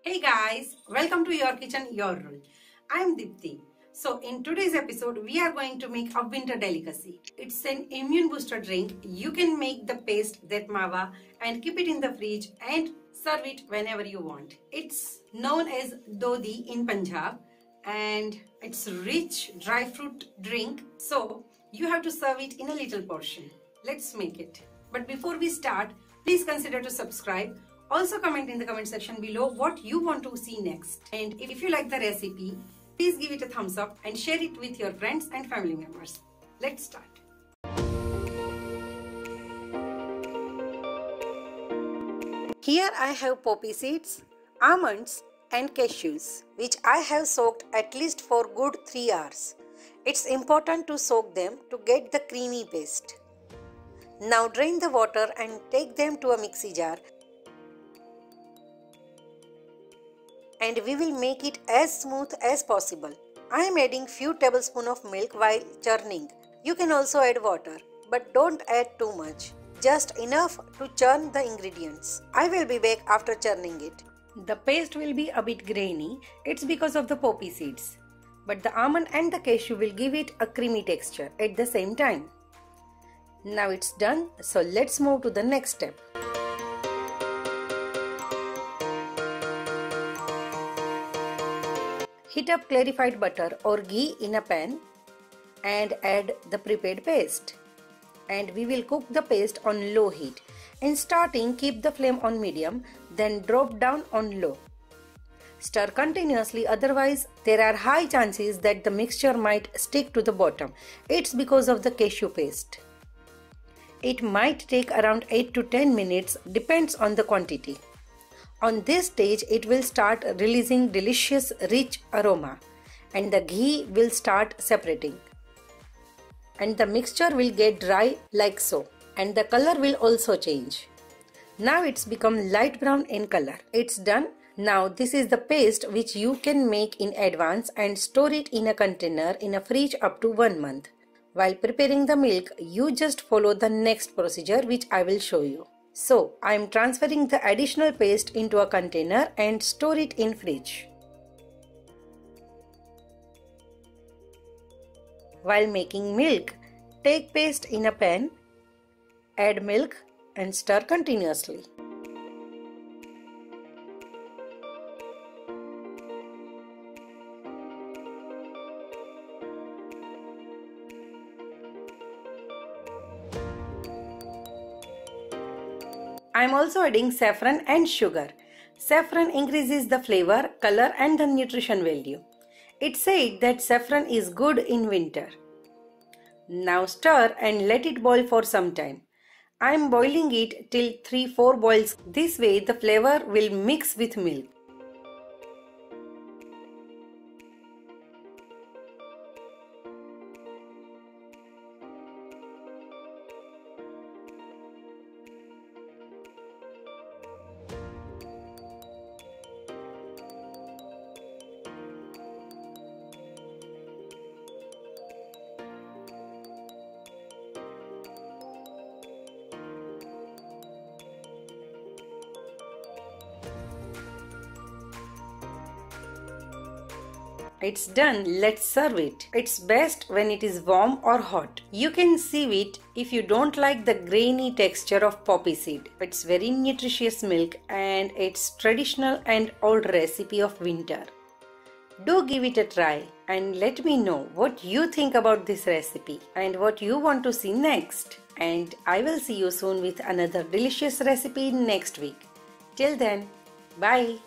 Hey guys, welcome to Your Kitchen, Your Rule. I am Dipti. So in today's episode, we are going to make a winter delicacy. It's an immune booster drink. You can make the paste, that Mawa, and keep it in the fridge and serve it whenever you want. It's known as Dodi in Punjab and it's rich dry fruit drink. So you have to serve it in a little portion. Let's make it. But before we start, please consider to subscribe. Also comment in the comment section below what you want to see next. And if you like the recipe, please give it a thumbs up and share it with your friends and family members. Let's start. Here I have poppy seeds, almonds and cashews, which I have soaked at least for good 3 hours. It's important to soak them to get the creamy paste. Now drain the water and take them to a mixie jar. And we will make it as smooth as possible. I am adding few tablespoons of milk while churning. You can also add water, but don't add too much. Just enough to churn the ingredients. I will be back after churning it. The paste will be a bit grainy. It's because of the poppy seeds. But the almond and the cashew will give it a creamy texture at the same time. Now it's done, so let's move to the next step. Heat up clarified butter or ghee in a pan and add the prepared paste. And we will cook the paste on low heat. In starting, keep the flame on medium, then drop down on low. Stir continuously, otherwise there are high chances that the mixture might stick to the bottom. It's because of the cashew paste. It might take around 8 to 10 minutes, depends on the quantity. On this stage, it will start releasing delicious rich aroma and the ghee will start separating. And the mixture will get dry like so, and the color will also change. Now it's become light brown in color. It's done. Now this is the paste which you can make in advance and store it in a container in a fridge up to 1 month. While preparing the milk, you just follow the next procedure which I will show you. So, I am transferring the additional paste into a container and store it in fridge. While making milk, take paste in a pan, add milk and stir continuously. I am also adding saffron and sugar. Saffron increases the flavor, color and the nutrition value. It's said that saffron is good in winter. Now stir and let it boil for some time. I am boiling it till 3-4 boils. This way the flavor will mix with milk. It's done, let's serve it. It's best when it is warm or hot. You can sieve it if you don't like the grainy texture of poppy seed. It's very nutritious milk and it's traditional and old recipe of winter. Do give it a try and let me know what you think about this recipe and what you want to see next. And I will see you soon with another delicious recipe next week. Till then, bye.